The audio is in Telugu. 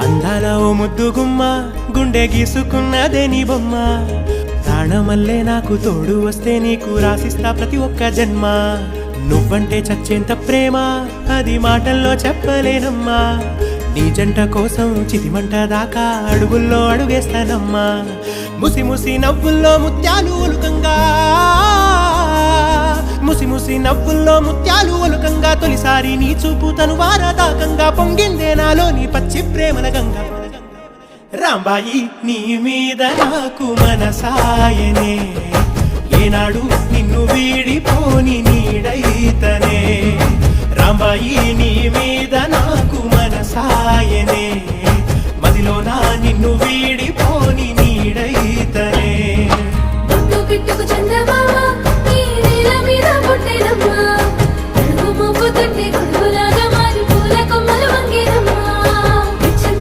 అందాల ఓ ముద్దు గుమ్మ గుండె గీసుకున్నదే నీ బొమ్మ ప్రాణమల్లే నాకు తోడు వస్తే నీకు రాసిస్తా ప్రతి ఒక్క జన్మ నువ్వంటే చచ్చేంత ప్రేమ అది మాటల్లో చెప్పలేనమ్మా నీ జంట కోసం చితిమంట దాకా అడుగుల్లో అడుగేస్తానమ్మా ముసి ముసి నవ్వుల్లో ముత్యాలు ఒలుకంగా ముసి ముసి నవ్వుల్లో ముత్యాలు ఒలుకంగా తొలిసారి నీ చూపు తను వారదాకంగా పొంగిందే నాలో నీ పచ్చి ప్రేమల గంగా రాంబాయి నీ మీద నాకు మనసాయనే ఏనాడు నిన్ను వీడిపోని నీడైతనే రాంబాయి నీ మీద నాకు మనసాయనే